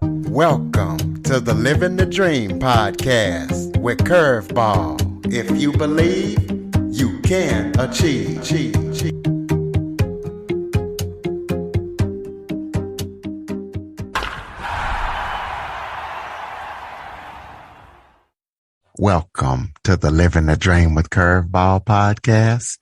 Welcome to the Living the Dream podcast with Curveball. If you believe, you can achieve. Welcome to the Living the Dream with Curveball podcast,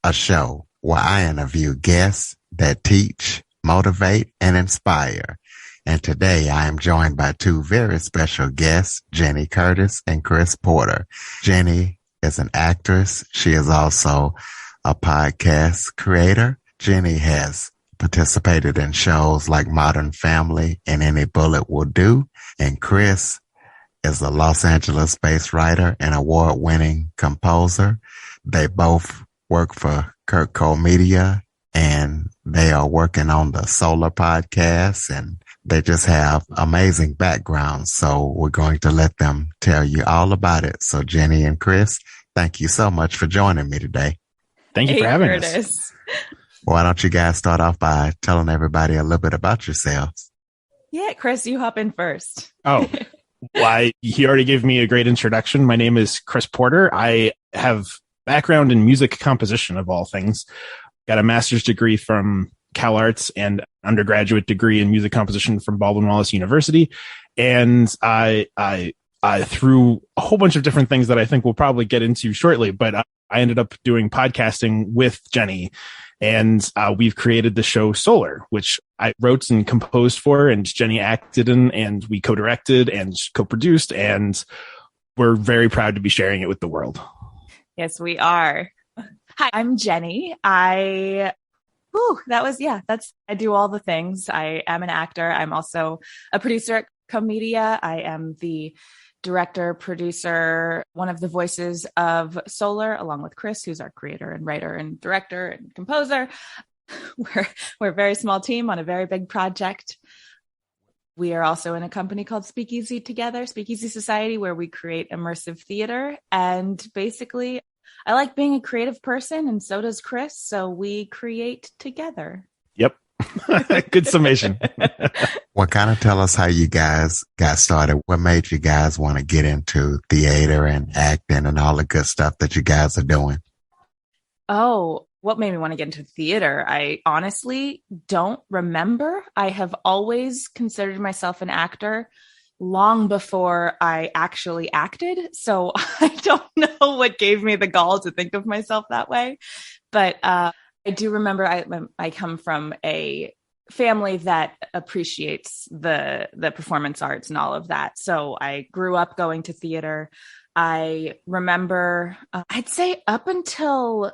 a show where I interview guests that teach, motivate, and inspire. And today I am joined by two very special guests, Jenny Curtis and Chris Porter. Jenny is an actress. She is also a podcast creator. Jenny has participated in shows like Modern Family and Any Bullet Will Do. And Chris is a Los Angeles-based writer and award-winning composer. They both work for CurtCo Media, and they are working on the Solar podcast, and they just have amazing backgrounds. So we're going to let them tell you all about it. So Jenny and Chris, thank you so much for joining me today. Thank you for having us. Why don't you guys start off by telling everybody a little bit about yourselves? Yeah, Chris, you hop in first. Oh, he already gave me a great introduction. My name is Chris Porter. I have background in music composition, of all things. Got a master's degree from CalArts and undergraduate degree in music composition from Baldwin Wallace University. And I through a whole bunch of different things that I think we'll probably get into shortly, but I ended up doing podcasting with Jenny. And we've created the show Solar, which I wrote and composed for, and Jenny acted in, and we co-directed and co-produced, and we're very proud to be sharing it with the world. Yes, we are. Hi, I'm Jenny. I do all the things. I am an actor. I'm also a producer at CurtCo Media. I am the director, producer, one of the voices of Solar, along with Chris, who's our creator and writer and director and composer. We're a very small team on a very big project. We are also in a company called Speakeasy together, Speakeasy Society, where we create immersive theater. And basically, I like being a creative person, and so does Chris. So we create together. Yep. Good summation. Well, kind of tell us how you guys got started. What made you guys want to get into theater and acting and all the good stuff that you guys are doing? Oh, what made me want to get into theater? I honestly don't remember. I have always considered myself an actor long before I actually acted. So I don't know what gave me the gall to think of myself that way. But I do remember I come from a family that appreciates the performance arts and all of that. So I grew up going to theater. I remember, I'd say up until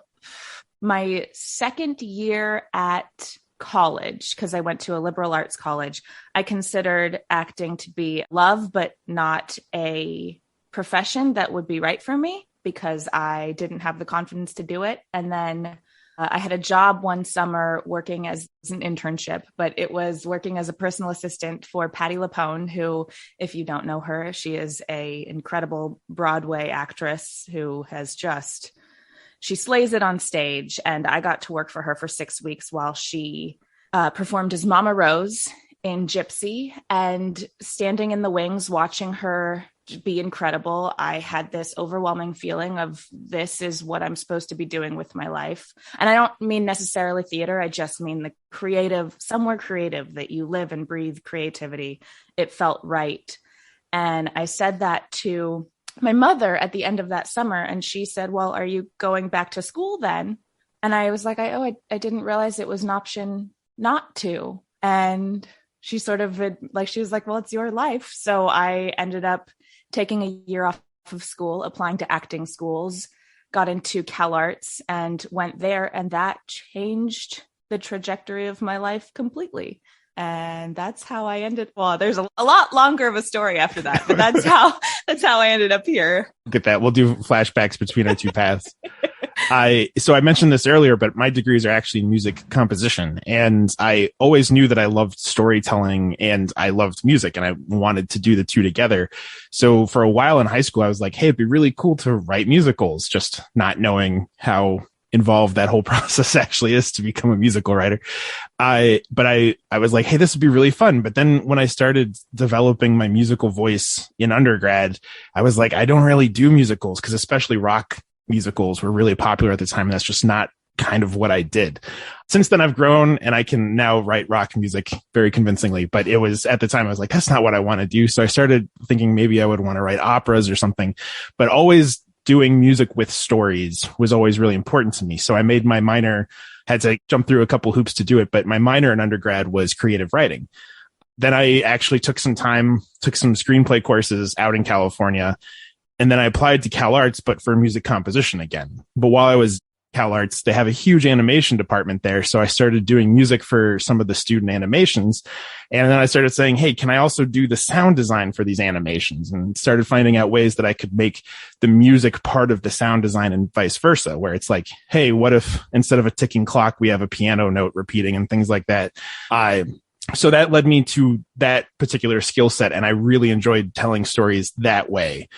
my second year at college, because I went to a liberal arts college, I considered acting to be love, but not a profession that would be right for me because I didn't have the confidence to do it. And then I had a job one summer working as an internship, but it was working as a personal assistant for Patti LuPone, who, if you don't know her, she is a incredible Broadway actress who has she slays it on stage. And I got to work for her for 6 weeks while she performed as Mama Rose in Gypsy, and standing in the wings, watching her be incredible. I had this overwhelming feeling of this is what I'm supposed to be doing with my life. And I don't mean necessarily theater. I just mean the creative, somewhere creative, that you live and breathe creativity. It felt right. And I said that to my mother at the end of that summer. And she said, well, are you going back to school then? And I was like, I didn't realize it was an option not to. And she sort of she was like, well, it's your life. So I ended up taking a year off of school, applying to acting schools, got into CalArts and went there. And that changed the trajectory of my life completely. And that's how I ended. Well, there's a lot longer of a story after that, but that's how I ended up here. Get that. We'll do flashbacks between our two paths. So I mentioned this earlier, but my degrees are actually music composition. And I always knew that I loved storytelling and I loved music and I wanted to do the two together. So for a while in high school, I was like, hey, it'd be really cool to write musicals, just not knowing how involved that whole process actually is to become a musical writer. I was like, hey, this would be really fun. But then when I started developing my musical voice in undergrad, I was like, I don't really do musicals, because especially rock musicals were really popular at the time. And that's just not kind of what I did. Since then, I've grown and I can now write rock music very convincingly. But it was at the time, I was like, that's not what I want to do. So I started thinking maybe I would want to write operas or something, but always doing music with stories was always really important to me. So I made my minor, had to jump through a couple hoops to do it, but my minor in undergrad was creative writing. Then I actually took some screenplay courses out in California. And then I applied to CalArts, but for music composition again. But while I was CalArts, they have a huge animation department there. So I started doing music for some of the student animations. And then I started saying, hey, can I also do the sound design for these animations? And started finding out ways that I could make the music part of the sound design and vice versa, where it's like, hey, what if instead of a ticking clock, we have a piano note repeating and things like that. So that led me to that particular skill set. And I really enjoyed telling stories that way.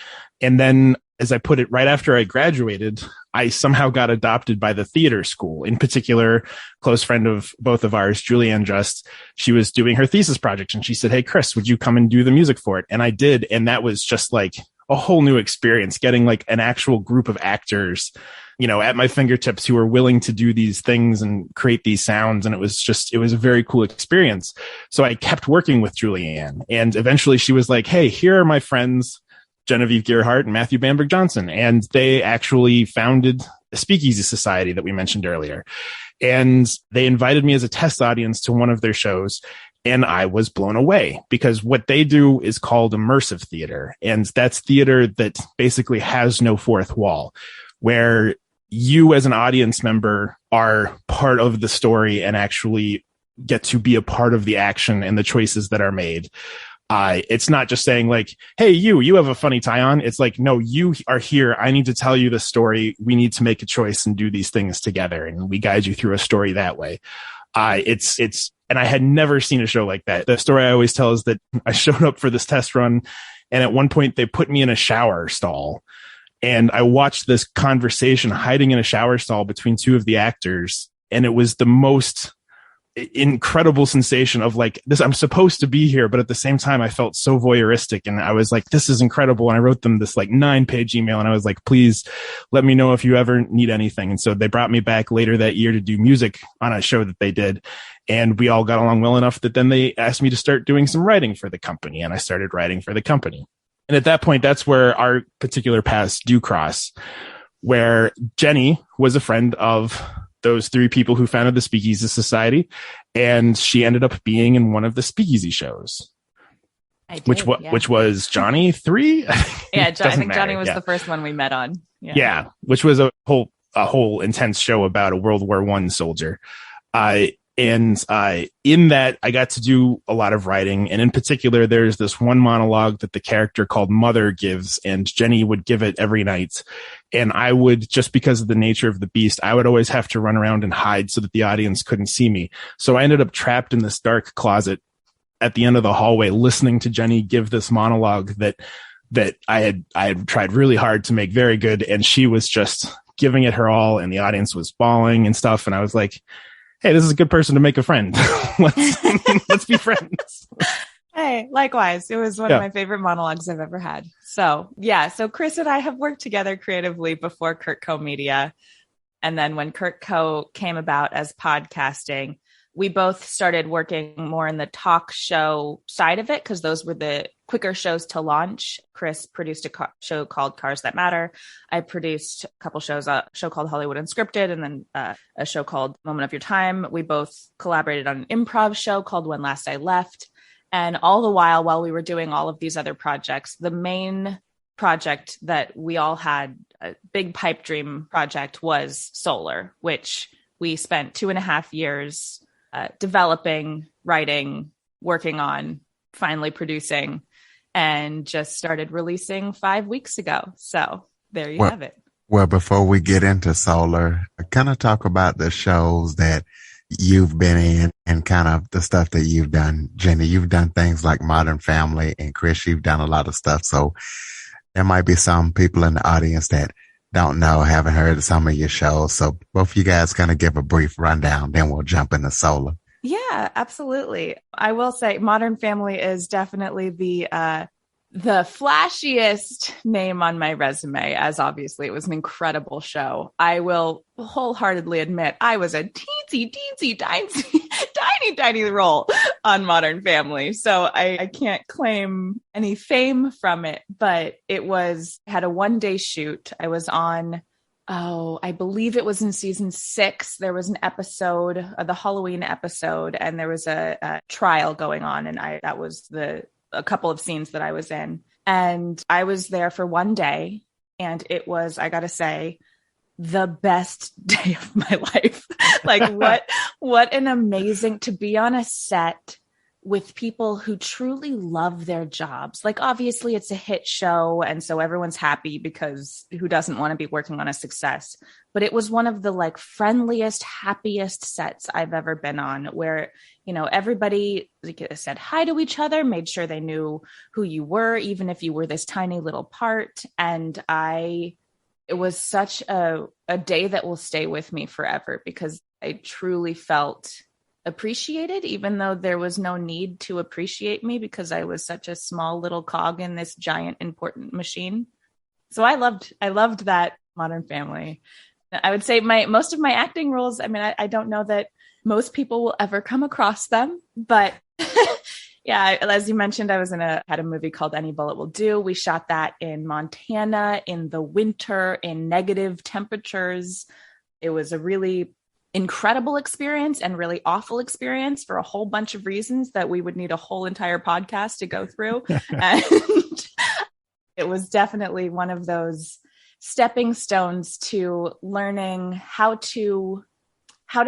And then, as I put it, right after I graduated, I somehow got adopted by the theater school. In particular, close friend of both of ours, Julianne Just, she was doing her thesis project and she said, hey, Chris, would you come and do the music for it? And I did. And that was just like a whole new experience, getting like an actual group of actors, you know, at my fingertips who were willing to do these things and create these sounds. And it was a very cool experience. So I kept working with Julianne, and eventually she was like, hey, here are my friends, Genevieve Gearhart and Matthew Bamberg Johnson. And they actually founded the Speakeasy Society that we mentioned earlier. And they invited me as a test audience to one of their shows. And I was blown away, because what they do is called immersive theater. And that's theater that basically has no fourth wall, where you as an audience member are part of the story and actually get to be a part of the action and the choices that are made. It's not just saying like, hey, you have a funny tie on. It's like, no, you are here. I need to tell you the story. We need to make a choice and do these things together. And we guide you through a story that way. And I had never seen a show like that. The story I always tell is that I showed up for this test run, and at one point they put me in a shower stall, and I watched this conversation hiding in a shower stall between two of the actors. And it was the most incredible sensation of like, this, I'm supposed to be here, but at the same time I felt so voyeuristic, and I was like, this is incredible. And I wrote them this like 9-page email, and I was like, please let me know if you ever need anything. And so they brought me back later that year to do music on a show that they did, and we all got along well enough that then they asked me to start doing some writing for the company, and I started writing for the company. And at that point, that's where our particular paths do cross, where Jenny was a friend of those three people who founded the Speakeasy Society, and she ended up being in one of the Speakeasy shows, which was Johnny 3. Yeah, I think Johnny was the first one we met on. Yeah, which was a whole intense show about a World War I soldier. In that, I got to do a lot of writing. And in particular, there's this one monologue that the character called Mother gives, and Jenny would give it every night. And I would, just because of the nature of the beast, I would always have to run around and hide so that the audience couldn't see me. So I ended up trapped in this dark closet at the end of the hallway, listening to Jenny give this monologue that I had tried really hard to make very good. And she was just giving it her all, and the audience was bawling and stuff. And I was like, hey, this is a good person to make a friend. Let's be friends. Hey, likewise. It was one of my favorite monologues I've ever had. So Chris and I have worked together creatively before CurtCo Media. And then when CurtCo came about as podcasting, we both started working more in the talk show side of it, because those were the quicker shows to launch. Chris produced a show called Cars That Matter. I produced a couple shows, a show called Hollywood Unscripted, and then a show called Moment of Your Time. We both collaborated on an improv show called When Last I Left. And all the while we were doing all of these other projects, the main project that we all had, a big pipe dream project, was Solar, which we spent 2.5 years developing, writing, working on, finally producing, and just started releasing 5 weeks ago. So there you have it. Well, before we get into Solar, kind of talk about the shows that you've been in and kind of the stuff that you've done. Jenny, you've done things like Modern Family, and Chris, you've done a lot of stuff. So there might be some people in the audience that don't know, haven't heard of some of your shows. So both you guys kind of give a brief rundown, then we'll jump into Solar. Yeah, absolutely. I will say Modern Family is definitely the flashiest name on my resume, as obviously it was an incredible show. I will wholeheartedly admit I was a teensy, tiny role on Modern Family. So I can't claim any fame from it, but had a one-day shoot. I was on, I believe it was in season 6. There was an episode, the Halloween episode, and there was a trial going on. And that was a couple of scenes that I was in, and I was there for one day, and it was, I gotta say, the best day of my life. Like what an amazing, to be on a set with people who truly love their jobs. Like, obviously it's a hit show, and so everyone's happy, because who doesn't want to be working on a success? But it was one of the like friendliest, happiest sets I've ever been on, where, you know, everybody said hi to each other, made sure they knew who you were, even if you were this tiny little part. And it was such a day that will stay with me forever, because I truly felt appreciated, even though there was no need to appreciate me, because I was such a small little cog in this giant important machine. So I loved that Modern Family. I would say most of my acting roles, I mean, I don't know that most people will ever come across them, but yeah, as you mentioned, I had a movie called Any Bullet Will Do. We shot that in Montana in the winter in negative temperatures. It was a really incredible experience and really awful experience for a whole bunch of reasons that we would need a whole entire podcast to go through. And it was definitely one of those stepping stones to learning how to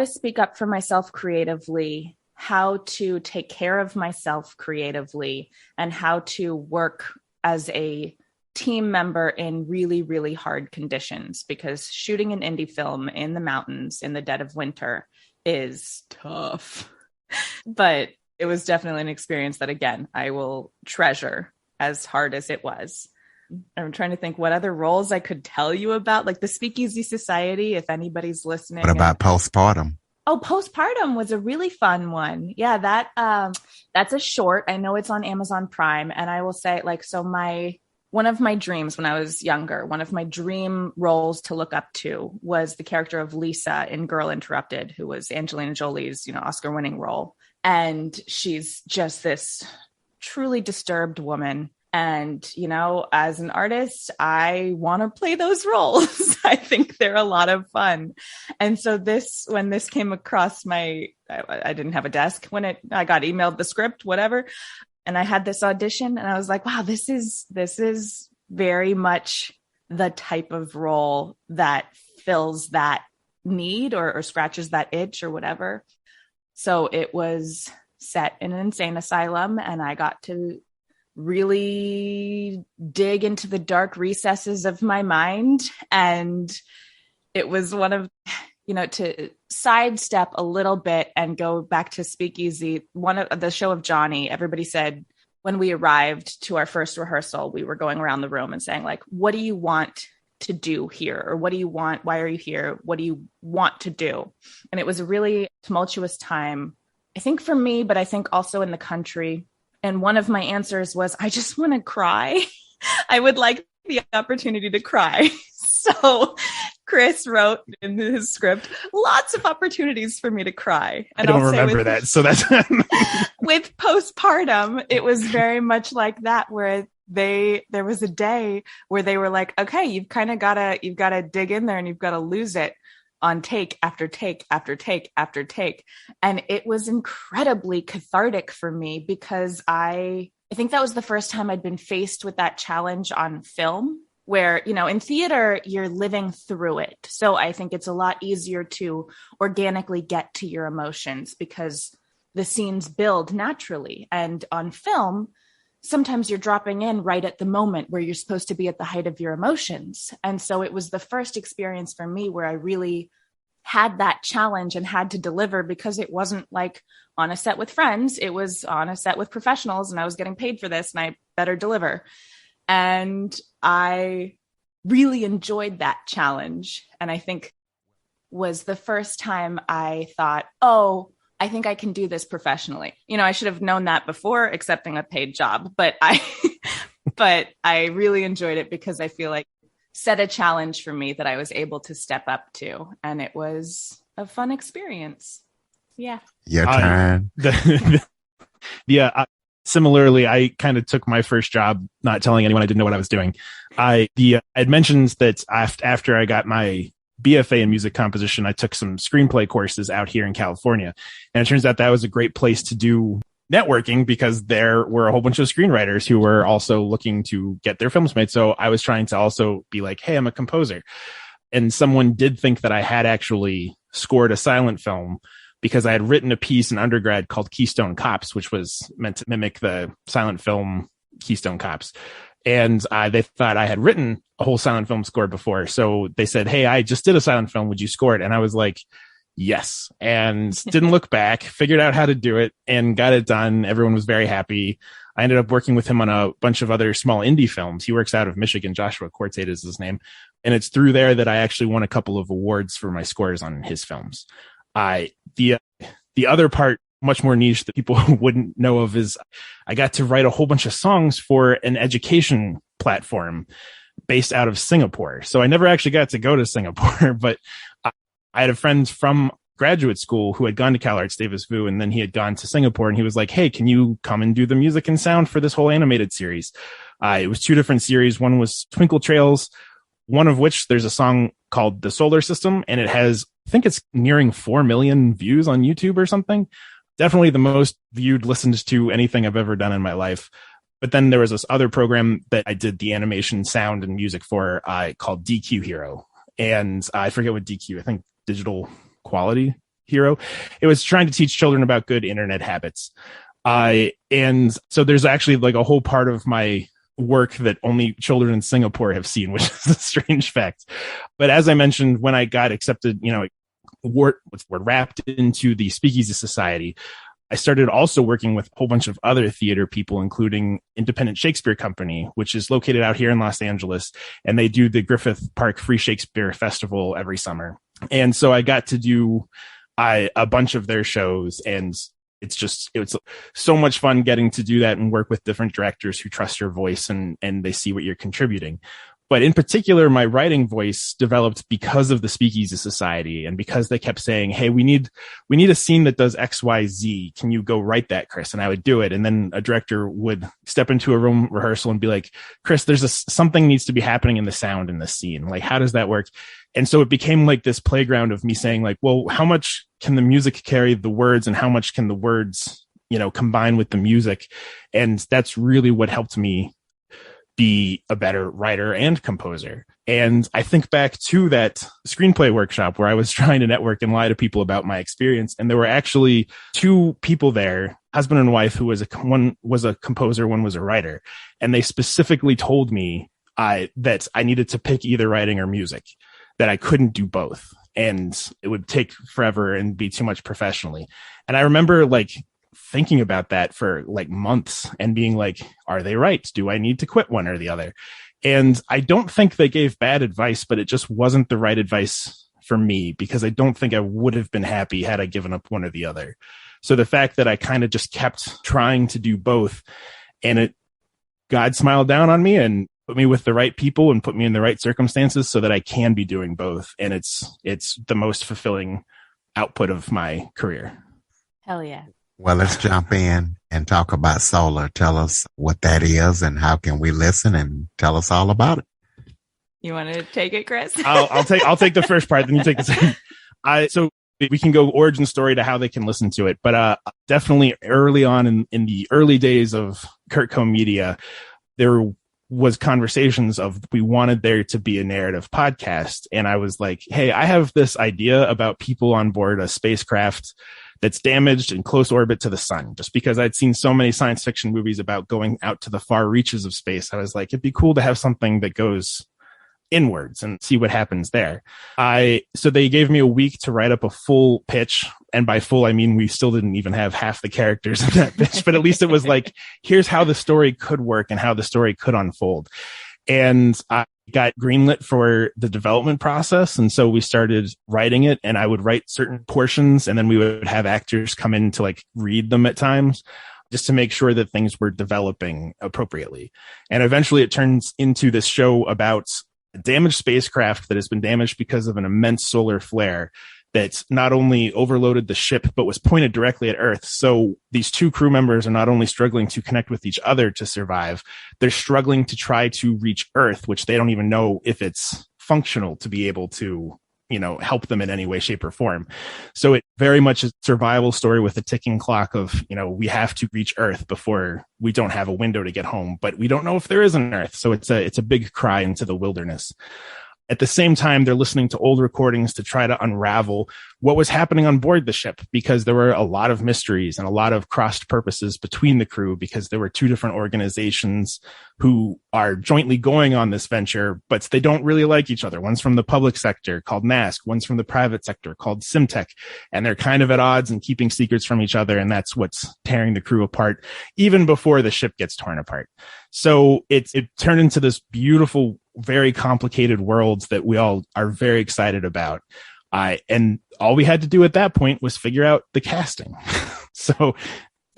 speak up for myself creatively, how to take care of myself creatively, and how to work as a team member in really, really hard conditions, because shooting an indie film in the mountains in the dead of winter is tough. But it was definitely an experience that, again, I will treasure, as hard as it was. I'm trying to think what other roles I could tell you about, like the Speakeasy Society, if anybody's listening. What about Postpartum? Oh, Postpartum was a really fun one. Yeah, that's a short. I know it's on Amazon Prime. And I will say, like, so one of my dreams when I was younger, one of my dream roles to look up to was the character of Lisa in Girl Interrupted, who was Angelina Jolie's, Oscar-winning role. And she's just this truly disturbed woman. And, as an artist, I want to play those roles. I think they're a lot of fun. And so when this came across I didn't have a desk when I got emailed the script, whatever. And I had this audition, and I was like, wow, this is very much the type of role that fills that need or scratches that itch or whatever. So it was set in an insane asylum, and I got to really dig into the dark recesses of my mind. And it was one of, to sidestep a little bit and go back to Speakeasy, one of the show of Johnny, everybody said when we arrived to our first rehearsal, we were going around the room and saying, like, what do you want to do here? Or what do you want? Why are you here? What do you want to do? And it was a really tumultuous time, I think, for me, but I think also in the country. And one of my answers was, I just want to cry. I would like the opportunity to cry. So Chris wrote in his script lots of opportunities for me to cry. And I don't remember that. So that's with Postpartum, it was very much like that, where there was a day where they were like, okay, you've got to dig in there and you've got to lose it on take after take after take after take. And it was incredibly cathartic for me, because I think that was the first time I'd been faced with that challenge on film, where, in theater, you're living through it. So I think it's a lot easier to organically get to your emotions because the scenes build naturally. And on film, sometimes you're dropping in right at the moment where you're supposed to be at the height of your emotions. And so it was the first experience for me where I really had that challenge and had to deliver, because it wasn't like on a set with friends. It was on a set with professionals, and I was getting paid for this, and I better deliver. And I really enjoyed that challenge. And I think was the first time I thought, oh, I think I can do this professionally. I should have known that before accepting a paid job, but but I really enjoyed it because I feel like set a challenge for me that I was able to step up to. And it was a fun experience. Yeah. Your turn. Similarly, I kind of took my first job not telling anyone I didn't know what I was doing. I had mentioned that after I got my BFA in music composition, I took some screenplay courses out here in California. And it turns out that was a great place to do networking because there were a whole bunch of screenwriters who were also looking to get their films made. So I was trying to also be like, hey, I'm a composer. And someone did think that I had actually scored a silent film because I had written a piece in undergrad called Keystone Cops, which was meant to mimic the silent film Keystone Cops. And they thought I had written a whole silent film score before. So they said, hey, I just did a silent film. Would you score it? And I was like, yes. And didn't look back, figured out how to do it and got it done. Everyone was very happy. I ended up working with him on a bunch of other small indie films. He works out of Michigan. Joshua Quartate is his name. And it's through there that I actually won a couple of awards for my scores on his films. The other part, much more niche that people wouldn't know of, is I got to write a whole bunch of songs for an education platform based out of Singapore. So I never actually got to go to Singapore, but I had a friend from graduate school who had gone to CalArts, Davis Vu, and then he had gone to Singapore, and he was like, hey, can you come and do the music and sound for this whole animated series? It was 2 different series. One was Twinkle Trails, one of which there's a song called The Solar System, and it has, I think it's nearing 4 million views on YouTube or something. Definitely the most viewed, listened to anything I've ever done in my life. But then there was this other program that I did the animation, sound, and music for called DQ Hero. And I forget what DQ, I think Digital Quality Hero. It was trying to teach children about good internet habits. And so there's actually like a whole part of my work that only children in Singapore have seen, which is a strange fact. But as I mentioned, when I got accepted, we're wrapped into the Speakeasy Society, I started also working with a whole bunch of other theater people, including Independent Shakespeare Company, which is located out here in Los Angeles. And they do the Griffith Park Free Shakespeare Festival every summer. And so I got to do a bunch of their shows, and it was so much fun getting to do that and work with different directors who trust your voice and they see what you're contributing. But in particular, my writing voice developed because of the Speakeasy Society and because they kept saying, hey, we need a scene that does X, Y, Z. Can you go write that, Chris? And I would do it. And then a director would step into a room rehearsal and be like, Chris, something needs to be happening in the sound in this scene. Like, how does that work? And so it became like this playground of me saying like, well, how much can the music carry the words and how much can the words, combine with the music? And that's really what helped me be a better writer and composer. And I think back to that screenplay workshop where I was trying to network and lie to people about my experience. And there were actually 2 people there, husband and wife, who one was a composer, one was a writer. And they specifically told me that I needed to pick either writing or music, that I couldn't do both. And it would take forever and be too much professionally. And I remember like thinking about that for like months and being like, are they right? Do I need to quit one or the other? And I don't think they gave bad advice, but it just wasn't the right advice for me because I don't think I would have been happy had I given up one or the other. So the fact that I kind of just kept trying to do both, and God smiled down on me and put me with the right people and put me in the right circumstances so that I can be doing both. And it's the most fulfilling output of my career. Hell yeah. Well, let's jump in and talk about Solar. Tell us what that is and how can we listen, and tell us all about it. You want to take it, Chris? I'll take the first part, then you take the second. So we can go origin story to how they can listen to it. But definitely early on in the early days of CurtCo Media, there was conversations of we wanted there to be a narrative podcast. And I was like, hey, I have this idea about people on board a spacecraft that's damaged in close orbit to the sun. Just because I'd seen so many science fiction movies about going out to the far reaches of space, I was like, it'd be cool to have something that goes inwards and see what happens there. So they gave me a week to write up a full pitch. And by full, I mean, we still didn't even have half the characters in that pitch, but at least it was like, here's how the story could work and how the story could unfold. And got greenlit for the development process. And so we started writing it, and I would write certain portions, and then we would have actors come in to like read them at times just to make sure that things were developing appropriately. And eventually it turns into this show about a damaged spacecraft that has been damaged because of an immense solar flare that not only overloaded the ship, but was pointed directly at Earth. So these two crew members are not only struggling to connect with each other to survive, they're struggling to try to reach Earth, which they don't even know if it's functional to be able to, help them in any way, shape, or form. So it very much is a survival story with a ticking clock of, we have to reach Earth before we don't have a window to get home, but we don't know if there is an Earth. So it's a big cry into the wilderness. At the same time, they're listening to old recordings to try to unravel what was happening on board the ship, because there were a lot of mysteries and a lot of crossed purposes between the crew, because there were two different organizations who are jointly going on this venture, but they don't really like each other. One's from the public sector called NASC, one's from the private sector called Simtech, and they're kind of at odds and keeping secrets from each other. And that's what's tearing the crew apart even before the ship gets torn apart. So it turned into this beautiful, very complicated world that we all are very excited about. And all we had to do at that point was figure out the casting. So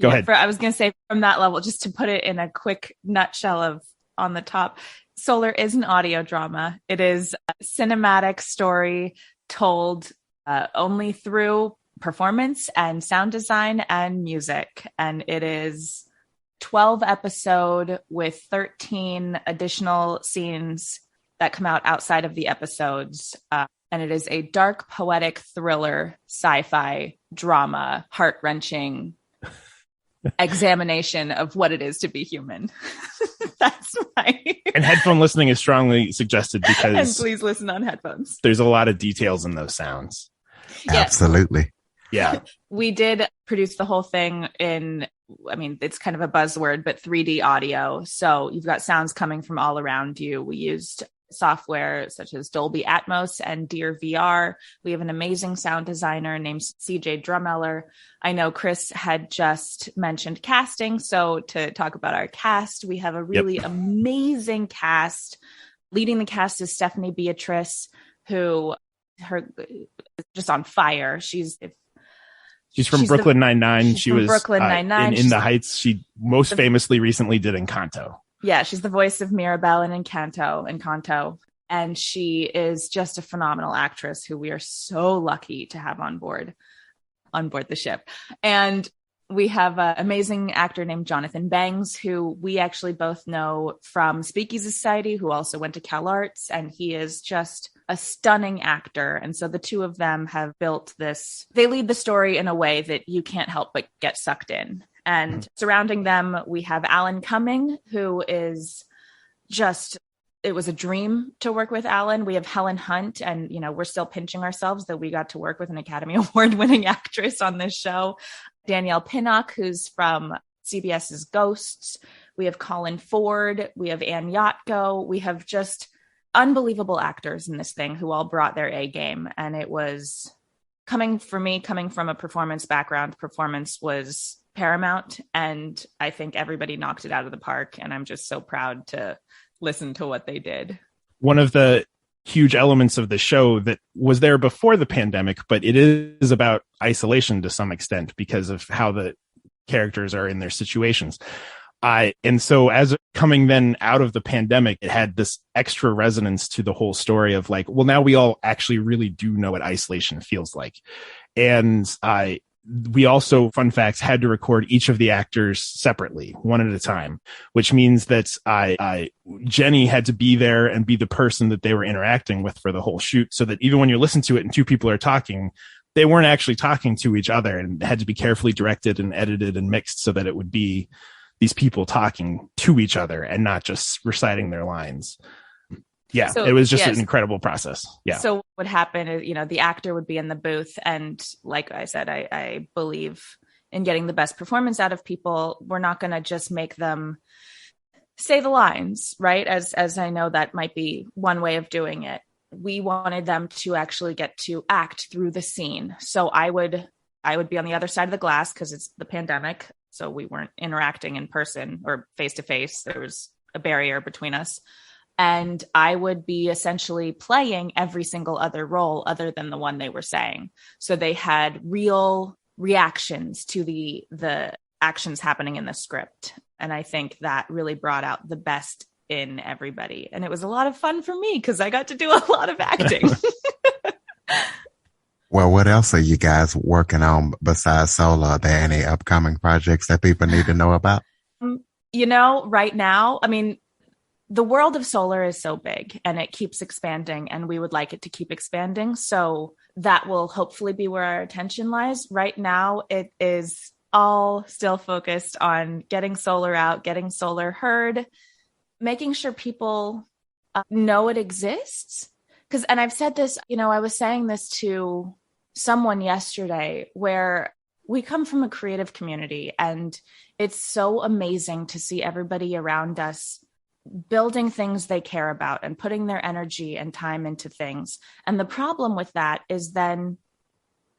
go ahead. I was going to say, from that level, just to put it in a quick nutshell of on the top, Solar is an audio drama. It is a cinematic story told only through performance and sound design and music. And it is 12 episode with 13 additional scenes that come out outside of the episodes. And it is a dark, poetic thriller, sci-fi drama, heart-wrenching examination of what it is to be human. That's my... And headphone listening is strongly suggested, because... And please listen on headphones. There's a lot of details in those sounds. Yeah. Absolutely. Yeah. We did produce the whole thing in, it's kind of a buzzword, but 3D audio. So you've got sounds coming from all around you. We used software such as Dolby Atmos and Deer VR. We have an amazing sound designer named CJ Drummeller. I know Chris had just mentioned casting. So to talk about our cast, we have a really amazing cast. Leading the cast is Stephanie Beatriz, who is just on fire. She's from Brooklyn Nine-Nine. She was Brooklyn Nine-Nine. In The Heights. She most famously recently did Encanto. Yeah, she's the voice of Mirabelle in Encanto. And she is just a phenomenal actress who we are so lucky to have on board the ship. And we have an amazing actor named Jonathan Bangs, who we actually both know from Speakeasy Society, who also went to CalArts, and he is just a stunning actor. And so the two of them have built this. They lead the story in a way that you can't help but get sucked in. And surrounding them, we have Alan Cumming, who is just, it was a dream to work with Alan. We have Helen Hunt, and, we're still pinching ourselves that we got to work with an Academy Award-winning actress on this show. Danielle Pinnock, who's from CBS's Ghosts. We have Colin Ford. We have Ann Yatko. We have just unbelievable actors in this thing who all brought their A game. And it was coming from a performance background. Performance was paramount, and I think everybody knocked it out of the park, and I'm just so proud to listen to what they did. One of the huge elements of the show that was there before the pandemic, but it is about isolation to some extent because of how the characters are in their situations. And so as coming then out of the pandemic, it had this extra resonance to the whole story of like, well, now we all actually really do know what isolation feels like. And we also, fun facts, had to record each of the actors separately, one at a time, which means that Jenny had to be there and be the person that they were interacting with for the whole shoot, so that even when you listen to it and two people are talking, they weren't actually talking to each other, and had to be carefully directed and edited and mixed so that it would be these people talking to each other and not just reciting their lines. Yeah, so, it was just an incredible process. Yeah. So what would happen is, the actor would be in the booth. And like I said, I believe in getting the best performance out of people. We're not going to just make them say the lines, right? As I know that might be one way of doing it. We wanted them to actually get to act through the scene. So I would be on the other side of the glass because it's the pandemic. So we weren't interacting in person or face to face. There was a barrier between us. And I would be essentially playing every single other role other than the one they were saying. So they had real reactions to the actions happening in the script. And I think that really brought out the best in everybody. And it was a lot of fun for me because I got to do a lot of acting. Well, what else are you guys working on besides Solar? Are there any upcoming projects that people need to know about? Right now, I mean, the world of Solar is so big and it keeps expanding, and we would like it to keep expanding. So that will hopefully be where our attention lies. Right now, it is all still focused on getting Solar out, getting Solar heard, making sure people know it exists. And I've said this, I was saying this to someone yesterday, where we come from a creative community, and it's so amazing to see everybody around us building things they care about and putting their energy and time into things. And the problem with that is then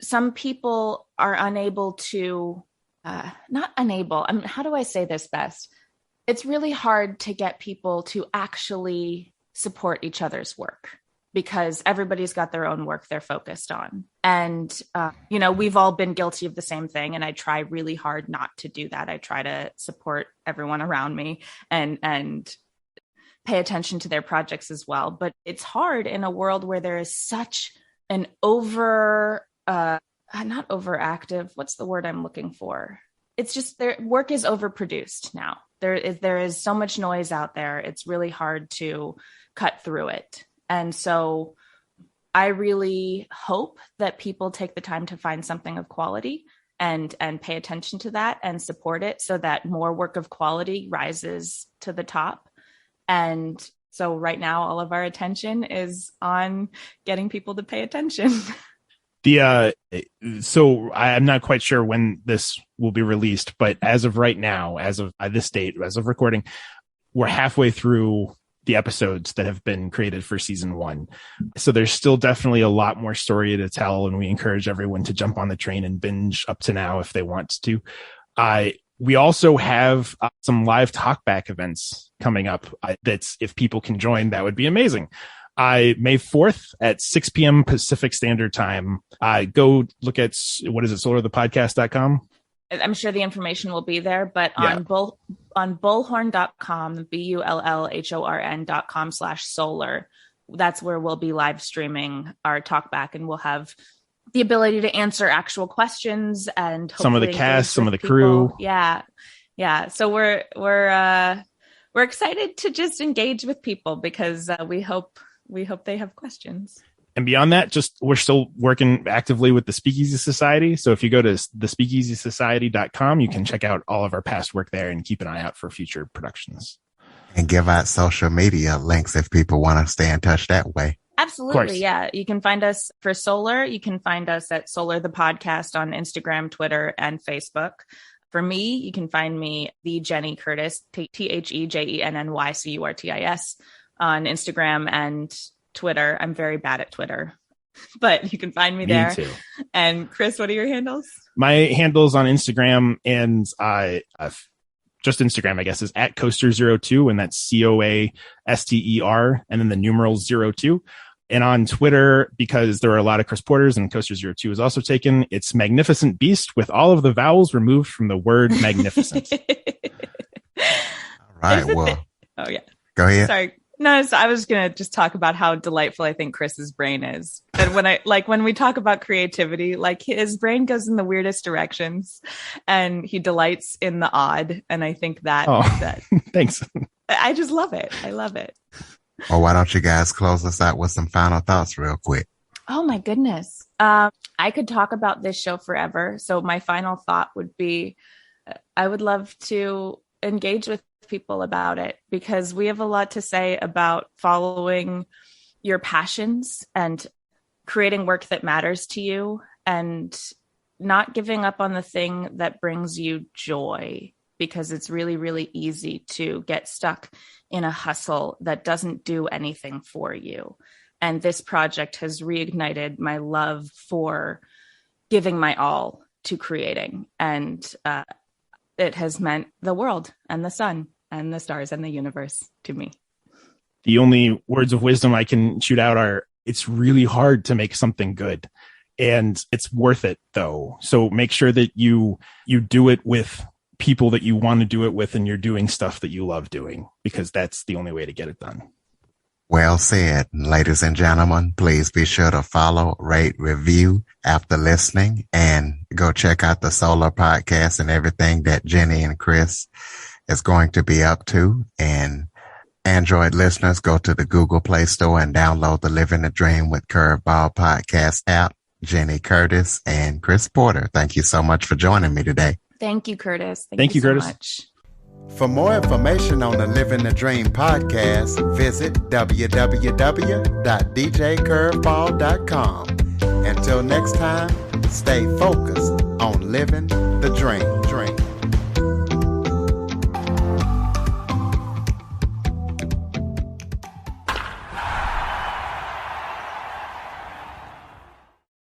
some people are unable to, not unable, how do I say this best? It's really hard to get people to actually support each other's work, because everybody's got their own work they're focused on. And, we've all been guilty of the same thing. And I try really hard not to do that. I try to support everyone around me and pay attention to their projects as well. But it's hard in a world where there is such an not overactive. What's the word I'm looking for? It's just their work is overproduced now. There is so much noise out there. It's really hard to cut through it. And so I really hope that people take the time to find something of quality and pay attention to that and support it, so that more work of quality rises to the top. And so right now, all of our attention is on getting people to pay attention. So I'm not quite sure when this will be released, but as of right now, as of this date, as of recording, we're halfway through the episodes that have been created for season 1. So there's still definitely a lot more story to tell, and we encourage everyone to jump on the train and binge up to now if they want to. We also have some live talkback events coming up. That's, if people can join, that would be amazing. May 4th at 6 p.m. Pacific Standard Time. Go look at, solarthepodcast.com. I'm sure the information will be there, but on bullhorn.com, bullhorn.com/solar, that's where we'll be live streaming our talkback, and we'll have the ability to answer actual questions and some of the cast, some of the crew. Yeah. So we're excited to just engage with people, because we hope they have questions. And beyond that, we're still working actively with the Speakeasy Society. So if you go to thespeakeasysociety.com, you can check out all of our past work there and keep an eye out for future productions. And give out social media links if people want to stay in touch that way. Absolutely. Yeah. You can find us for Solar. You can find us at Solar the Podcast on Instagram, Twitter, and Facebook. For me, you can find me, the Jenny Curtis, TheJennyCurtis on Instagram and Twitter. I'm very bad at Twitter, but you can find me there. Too. And Chris, what are your handles? My handles on Instagram and just Instagram, I guess, is at Coaster02, and that's COASTER, and then the numeral 02. And on Twitter, because there are a lot of Chris Porters and Coaster02 is also taken, it's Magnificent Beast with all of the vowels removed from the word magnificent. All right. Well, oh yeah. Go ahead. Sorry. No, so I was going to just talk about how delightful I think Chris's brain is. And when we talk about creativity, his brain goes in the weirdest directions, and he delights in the odd. And I think that thanks. I just love it. I love it. Well, why don't you guys close us out with some final thoughts real quick? Oh my goodness. I could talk about this show forever. So my final thought would be, I would love to engage with people about it, because we have a lot to say about following your passions and creating work that matters to you, and not giving up on the thing that brings you joy, because it's really, really easy to get stuck in a hustle that doesn't do anything for you. And this project has reignited my love for giving my all to creating. And it has meant the world and the sun and the stars and the universe to me. The only words of wisdom I can shoot out are, it's really hard to make something good, and it's worth it though. So make sure that you do it with people that you want to do it with, and you're doing stuff that you love doing, because that's the only way to get it done. Well said. Ladies and gentlemen, please be sure to follow, rate, review after listening, and go check out the Solar podcast and everything that Jenny and Chris is going to be up to. And Android listeners, go to the Google Play Store and download the Living the Dream with Curveball podcast app. Jenny Curtis and Chris Porter, thank you so much for joining me today. Thank you, Curtis. Thank you, so Curtis. much. For more information on the Living the Dream podcast, visit www.djcurveball.com. Until next time, stay focused on living the dream.